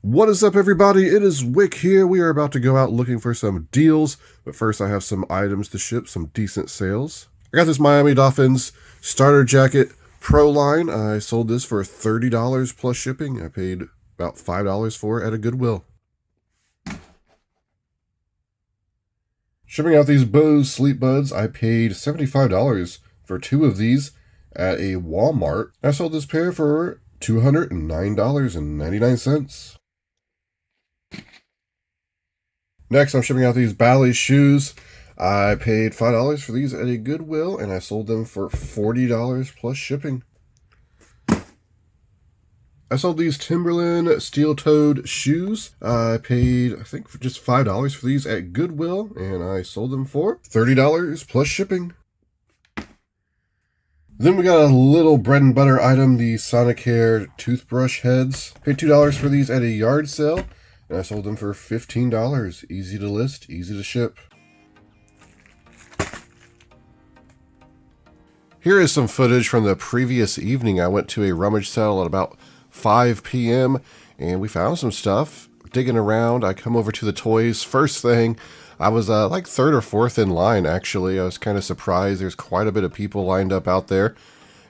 What is up, everybody? It is Wick here. We are about to go out looking for some deals, but first I have some items to ship, some decent sales. I got this Miami Dolphins starter jacket pro line. I sold this for $30 plus shipping. I paid about $5 for it at a Goodwill. Shipping out these Bose Sleep Buds, I paid $75 for 2 of these at a Walmart. I sold this pair for $209.99. Next, I'm shipping out these Bally shoes. I paid $5 for these at a Goodwill, and I sold them for $40 plus shipping. I sold these Timberland steel-toed shoes. I paid, I think, for just $5 for these at Goodwill, and I sold them for $30 plus shipping. Then we got a little bread and butter item, the Sonicare toothbrush heads. Paid $2 for these at a yard sale, and I sold them for $15. Easy to list, easy to ship. Here is some footage from the previous evening. I went to a rummage sale at about 5 p.m. and we found some stuff. Digging around, I come over to the toys. First thing, I was like third or fourth in line, actually. I was kind of surprised. There's quite a bit of people lined up out there.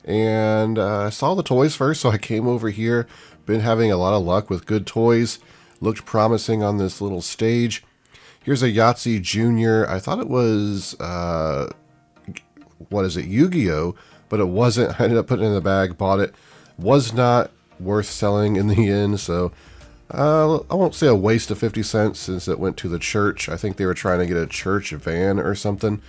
And I saw the toys first, so I came over here. Been having a lot of luck with good toys. Looked promising on this little stage. Here's a Yahtzee Junior. I thought it was, Yu-Gi-Oh! But it wasn't. I ended up putting it in the bag, bought it. Was not worth selling in the end, so I won't say a waste of 50 cents since it went to the church. I think they were trying to get a church van or something.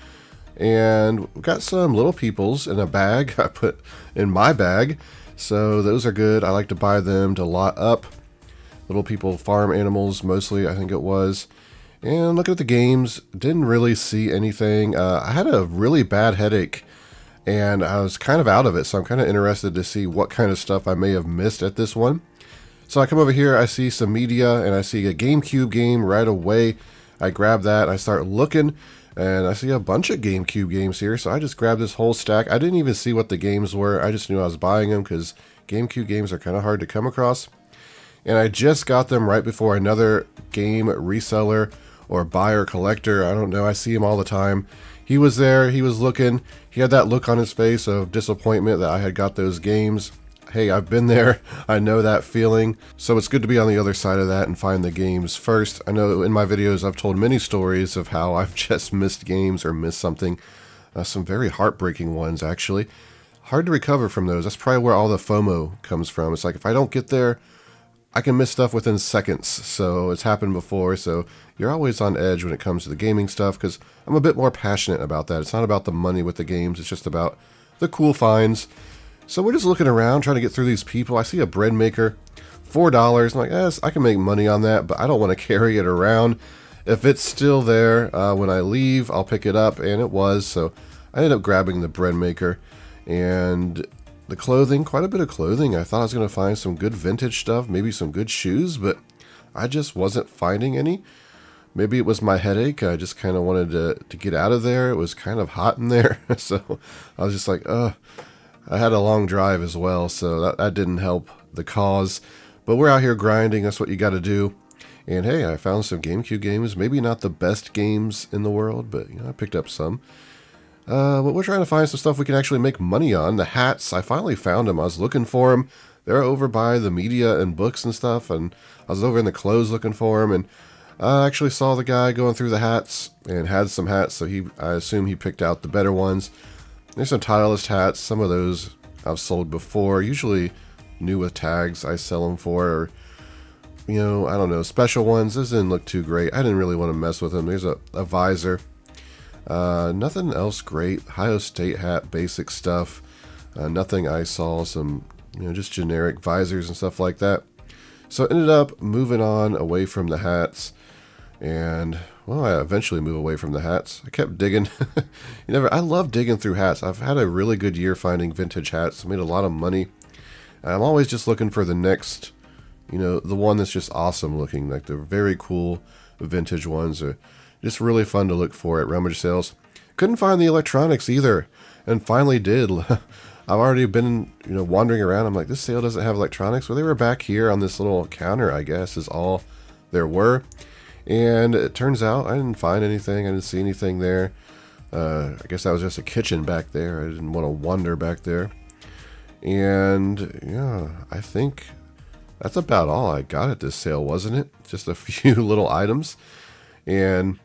And we got some little peoples in a bag. I put in my bag, so those are good. I like to buy them to lot up. Little people farm animals mostly, I think it was. And looking at the games, didn't really see anything. I had a really bad headache and I was kind of out of it, so I'm kind of interested to see what kind of stuff I may have missed at this one. So I come over here, I see some media, and I see a GameCube game right away. I grab that, I start looking, and I see a bunch of GameCube games here, so I just grabbed this whole stack. I didn't even see what the games were, I just knew I was buying them because GameCube games are kind of hard to come across. And I just got them right before another game reseller or buyer collector, I don't know, I see him all the time. He was there, he was looking, he had that look on his face of disappointment that I had got those games. Hey, I've been there, I know that feeling. So it's good to be on the other side of that and find the games first. I know in my videos I've told many stories of how I've just missed games or missed something. Some very heartbreaking ones, actually. Hard to recover from those. That's probably where all the FOMO comes from. It's like if I don't get there, I can miss stuff within seconds, so it's happened before, so you're always on edge when it comes to the gaming stuff, because I'm a bit more passionate about that. It's not about the money with the games, it's just about the cool finds. So we're just looking around, trying to get through these people. I see a bread maker, $4. I'm like, yes, I can make money on that, but I don't want to carry it around. If it's still there, when I leave, I'll pick it up, and it was, so I ended up grabbing the bread maker. And the clothing, quite a bit of clothing. I thought I was going to find some good vintage stuff, maybe some good shoes, but I just wasn't finding any. Maybe it was my headache. I just kind of wanted to get out of there. It was kind of hot in there, so I was just like, I had a long drive as well, so that didn't help the cause. But we're out here grinding. That's what you got to do. And hey, I found some GameCube games. Maybe not the best games in the world, but I picked up some. But we're trying to find some stuff we can actually make money on. The hats, I finally found them. I was looking for them. They're over by the media and books and stuff, and I was over in the clothes looking for them, and I actually saw the guy going through the hats and had some hats, so I assume he picked out the better ones. There's some Titleist hats. Some of those I've sold before, usually new with tags I sell them for, or, I don't know, special ones. This didn't look too great. I didn't really want to mess with them. There's a visor. Nothing else great. Ohio State hat, basic stuff. Nothing I saw. Some, just generic visors and stuff like that. So I ended up moving on away from the hats. And, well, I eventually moved away from the hats. I kept digging. I love digging through hats. I've had a really good year finding vintage hats. I made a lot of money. And I'm always just looking for the next, the one that's just awesome looking. Like the very cool vintage ones are just really fun to look for at rummage sales. Couldn't find the electronics either, and finally did. I've already been, wandering around. I'm like, this sale doesn't have electronics. Well, they were back here on this little counter, I guess, is all there were. And it turns out I didn't find anything. I didn't see anything there. I guess that was just a kitchen back there. I didn't want to wander back there. And yeah, I think that's about all I got at this sale, wasn't it? Just a few little items. And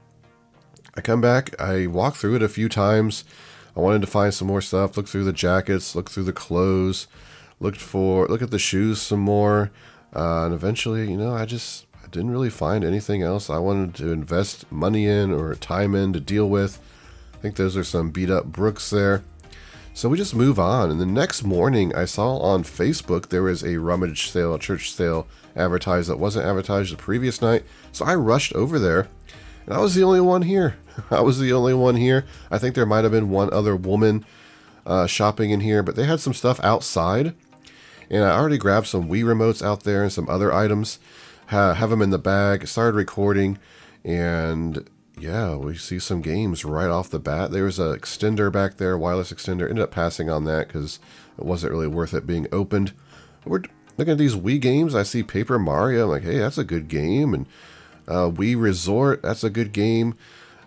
I come back, I walk through it a few times. I wanted to find some more stuff, look through the jackets, look through the clothes, look at the shoes some more. And eventually, I didn't really find anything else I wanted to invest money in or time in to deal with. I think those are some beat up Brooks there. So we just move on. And the next morning I saw on Facebook there was a rummage sale, a church sale advertised that wasn't advertised the previous night. So I rushed over there, and I was the only one here. I think there might have been one other woman shopping in here, but they had some stuff outside. And I already grabbed some Wii remotes out there and some other items. Have them in the bag, started recording, and yeah, we see some games right off the bat. There was an extender back there, wireless extender. Ended up passing on that because it wasn't really worth it being opened. We're looking at these Wii games. I see Paper Mario. I'm like, hey, that's a good game. And Wii Resort, that's a good game.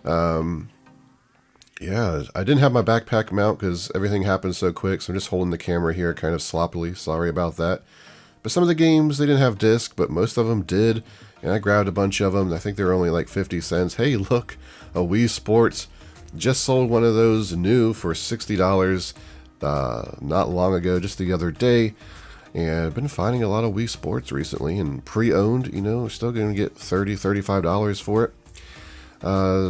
Yeah, I didn't have my backpack mount because everything happened so quick. So I'm just holding the camera here kind of sloppily. Sorry about that. But some of the games, they didn't have disc, but most of them did. And I grabbed a bunch of them. I think they were only like 50 cents. Hey, look, a Wii Sports. Just sold one of those new for $60 not long ago, just the other day. And I've been finding a lot of Wii Sports recently, and pre-owned, still going to get $30, $35 for it.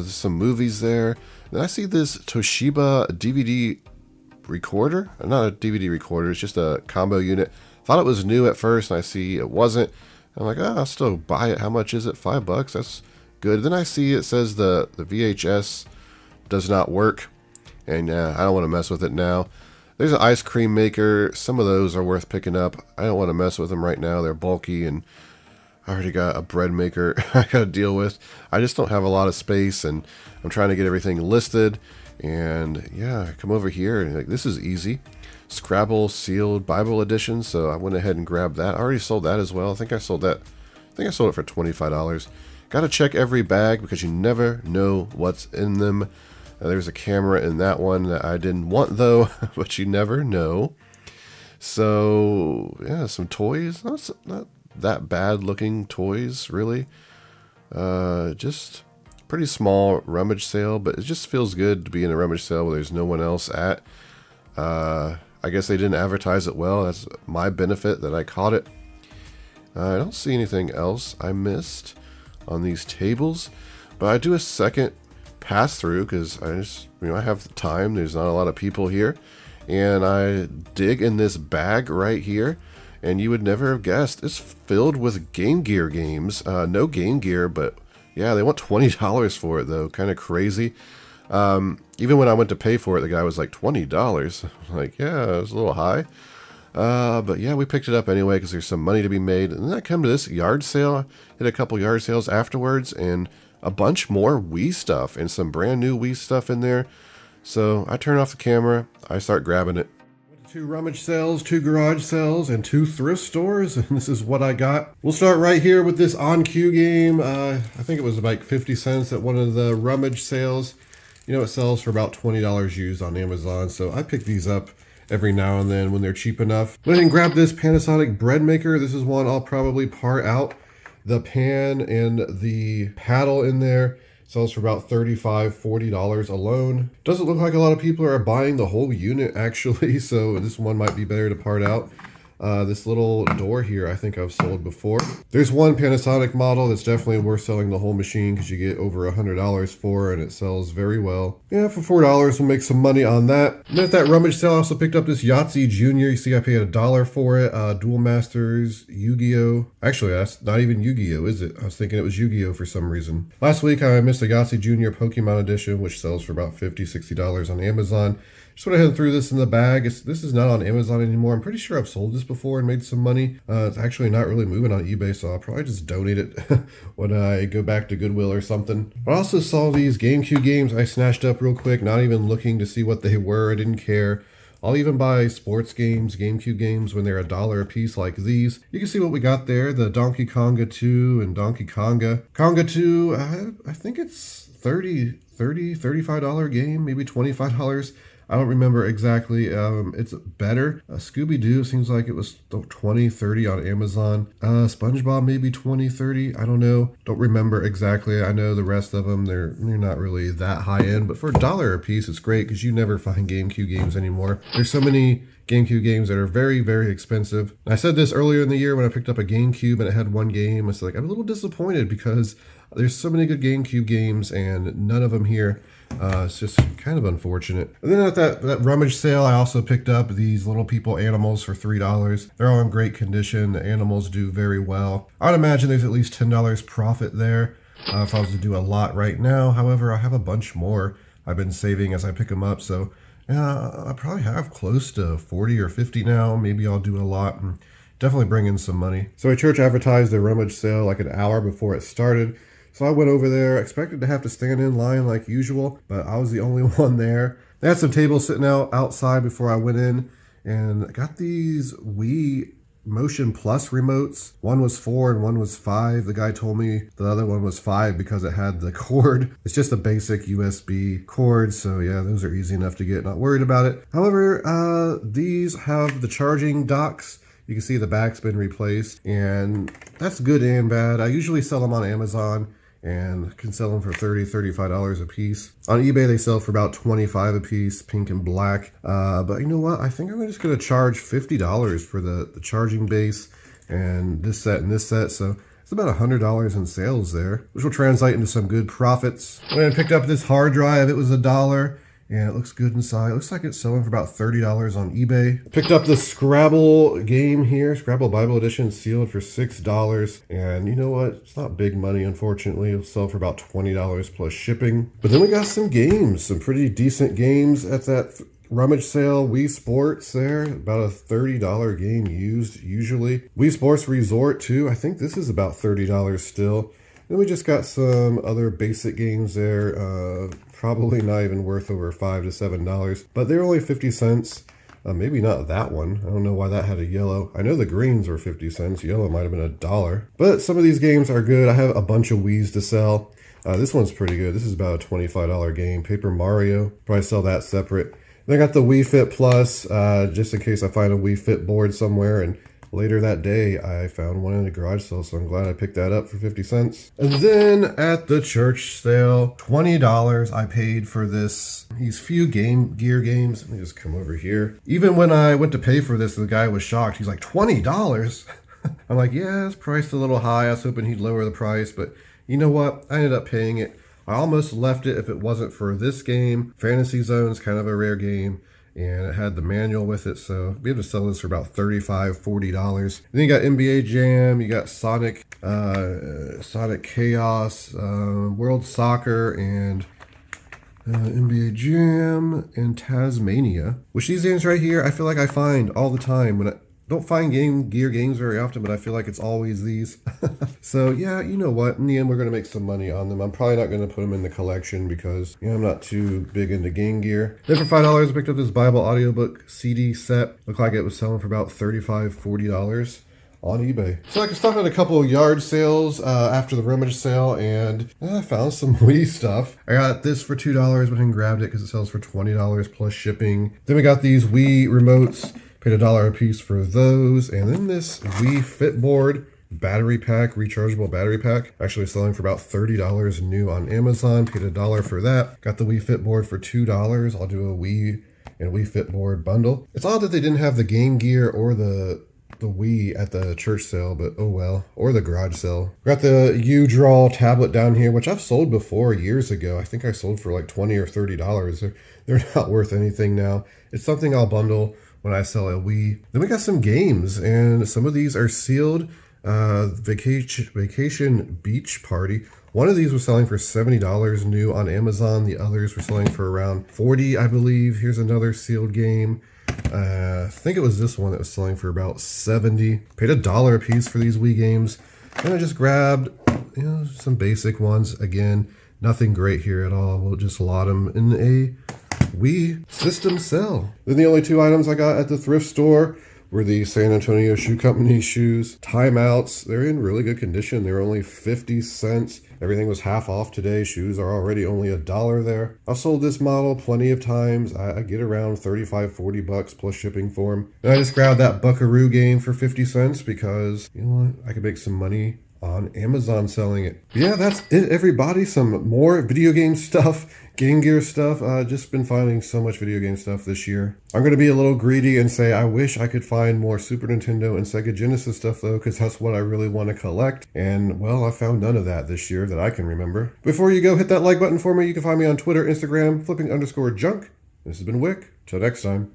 Some movies there. Then I see this Toshiba DVD recorder. Not a DVD recorder, it's just a combo unit. Thought it was new at first, and I see it wasn't. I'm like, I'll still buy it. How much is it? $5? That's good. Then I see it says the VHS does not work, and I don't want to mess with it now. There's an ice cream maker. Some of those are worth picking up. I don't want to mess with them right now. They're bulky, and I already got a bread maker I got to deal with. I just don't have a lot of space, and I'm trying to get everything listed. And yeah, I come over here, and like, this is easy. Scrabble sealed Bible edition, so I went ahead and grabbed that. I already sold that as well. I think I sold it for $25. Got to check every bag because you never know what's in them. There's a camera in that one that I didn't want though, but you never know. So yeah, some toys. Not that bad looking toys, really. Just pretty small rummage sale, but it just feels good to be in a rummage sale where there's no one else at. I guess they didn't advertise it well. That's my benefit that I caught it. I don't see anything else I missed on these tables, but I do a second pass through because I have the time. There's not a lot of people here, and I dig in this bag right here, and you would never have guessed it's filled with Game Gear games. No Game Gear, but yeah, they want $20 for it though. Kind of crazy. Even when I went to pay for it, the guy was like, $20. I'm like, yeah, it was a little high. But yeah, we picked it up anyway because there's some money to be made. And then I come to this yard sale. Hit a couple yard sales afterwards and a bunch more Wii stuff and some brand new Wii stuff in there. So I turn off the camera. I start grabbing it. Went to 2 rummage sales, 2 garage sales, and 2 thrift stores. And this is what I got. We'll start right here with this On Cue game. I think it was like 50 cents at one of the rummage sales. It sells for about $20 used on Amazon, so I pick these up every now and then when they're cheap enough. Went ahead and grabbed this Panasonic bread maker. This is one I'll probably part out. The pan and the paddle in there sells for about $35, $40 alone. Doesn't look like a lot of people are buying the whole unit actually, so this one might be better to part out. This little door here, I think I've sold before. There's one Panasonic model that's definitely worth selling the whole machine because you get over $100 for, and it sells very well. Yeah, for $4, we'll make some money on that. And at that rummage sale, I also picked up this Yahtzee Junior. You see, I paid $1 for it. Duel Masters, Yu-Gi-Oh. Actually, that's not even Yu-Gi-Oh, is it? I was thinking it was Yu-Gi-Oh for some reason. Last week, I missed the Yahtzee Junior Pokemon Edition, which sells for about $50, $60 on Amazon. Just went ahead and threw this in the bag. This is not on Amazon anymore. I'm pretty sure I've sold this before and made some money. It's actually not really moving on eBay, so I'll probably just donate it when I go back to Goodwill or something. I also saw these GameCube games I snatched up real quick, not even looking to see what they were. I didn't care. I'll even buy sports games, GameCube games when they're $1 a piece like these. You can see what we got there, the Donkey Konga 2 and Donkey Konga. Konga 2, I think it's $35 game, maybe $25. I don't remember exactly. It's better. Scooby-Doo seems like it was 20, 30 on Amazon. SpongeBob maybe 20, 30. I don't know. Don't remember exactly. I know the rest of them, they're not really that high end, but for $1 a piece, it's great because you never find GameCube games anymore. There's so many GameCube games that are very, very expensive. And I said this earlier in the year when I picked up a GameCube and it had one game. I was like, I'm a little disappointed because there's so many good GameCube games and none of them here. It's just kind of unfortunate. And then at that rummage sale, I also picked up these Little People animals for $3. They're all in great condition. The animals do very well. I'd imagine there's at least $10 profit there if I was to do a lot right now. However, I have a bunch more I've been saving as I pick them up. So I probably have close to 40 or 50 now. Maybe I'll do a lot and definitely bring in some money. So a church advertised their rummage sale like an hour before it started. So I went over there, expected to have to stand in line like usual, but I was the only one there. They had some tables sitting outside before I went in, and I got these Wii Motion Plus remotes. One was 4 and one was 5. The guy told me the other one was 5 because it had the cord. It's just a basic USB cord, so yeah, those are easy enough to get, not worried about it. However, these have the charging docks. You can see the back's been replaced, and that's good and bad. I usually sell them on Amazon and can sell them for $30, $35 a piece. On eBay, they sell for about $25 a piece, pink and black. But you know what? I think I'm just going to charge $50 for the charging base and this set and this set. So it's about $100 in sales there, which will translate into some good profits. When I picked up this hard drive, it was $1. And it looks good inside. It looks like it's selling for about $30 on eBay. Picked up the Scrabble game here, Scrabble Bible Edition, sealed for $6. And you know what? It's not big money, unfortunately. It'll sell for about $20 plus shipping. But then we got some games, some pretty decent games at that rummage sale. Wii Sports there, about a $30 game used usually. Wii Sports Resort too. I think this is about $30 still. Then we just got some other basic games there, probably not even worth over $5 to $7, but they're only 50 cents. Maybe not that one. I don't know why that had a yellow. I know the greens were 50 cents. Yellow might have been $1. But some of these games are good. I have a bunch of Wiis to sell. This one's pretty good. This is about a $25 game. Paper Mario. Probably sell that separate. Then I got the Wii Fit Plus, just in case I find a Wii Fit board somewhere. And later that day, I found one in a garage sale, so I'm glad I picked that up for 50 cents. And then at the church sale, $20 I paid for these few gear games. Let me just come over here. Even when I went to pay for this, the guy was shocked. He's like, $20? I'm like, yeah, it's priced a little high. I was hoping he'd lower the price, but you know what? I ended up paying it. I almost left it if it wasn't for this game. Fantasy Zone's kind of a rare game, and it had the manual with it, so we had to sell this for about $35, $40. Then you got NBA Jam, you got Sonic Chaos, World Soccer, and NBA Jam, and Tasmania. Which these games right here, I feel like I find all the time. When I don't find gear games very often, but I feel like it's always these. So yeah, you know what? In the end, we're going to make some money on them. I'm probably not going to put them in the collection because I'm not too big into game gear. Then for $5, I picked up this Bible audiobook CD set. Looked like it was selling for about $35, $40 on eBay. So I stopped at a couple of yard sales after the rummage sale, and I found some Wii stuff. I got this for $2, went and grabbed it because it sells for $20 plus shipping. Then we got these Wii remotes. Paid $1 a piece for those. And then this Wii Fit board battery pack, rechargeable battery pack, actually selling for about $30 new on Amazon. Paid $1 for that. Got the Wii Fit board for $2. I'll do a Wii and Wii Fit board bundle. It's odd that they didn't have the Game Gear or the Wii at the church sale, but oh well, or the garage sale. Got the U-Draw tablet down here, which I've sold before years ago. I think I sold for like $20 or $30. They're not worth anything now. It's something I'll bundle when I sell a Wii. Then we got some games, and some of these are sealed. Vacation Beach Party. One of these was selling for $70 new on Amazon. The others were selling for around $40, I believe. Here's another sealed game. I think it was this one that was selling for about $70. Paid $1 a piece for these Wii games. And I just grabbed, some basic ones. Again, nothing great here at all. We'll just lot them in a Wii System Sell. Then the only two items I got at the thrift store were the San Antonio Shoe Company shoes. Timeouts, they're in really good condition. They're only 50 cents. Everything was half off today. Shoes are already only $1 there. I've sold this model plenty of times. I get around 35, 40 bucks plus shipping for them. And I just grabbed that Buckaroo game for 50 cents because, you know what, I could make some money on Amazon selling it. But yeah, that's it, everybody. Some more video game stuff, Game Gear stuff. Just been finding so much video game stuff this year. I'm going to be a little greedy and say I wish I could find more Super Nintendo and Sega Genesis stuff though, because that's what I really want to collect. And well, I found none of that this year that I can remember. Before you go, hit that like button for me. You can find me on Twitter, Instagram, flipping_junk. This has been Wick. Till next time.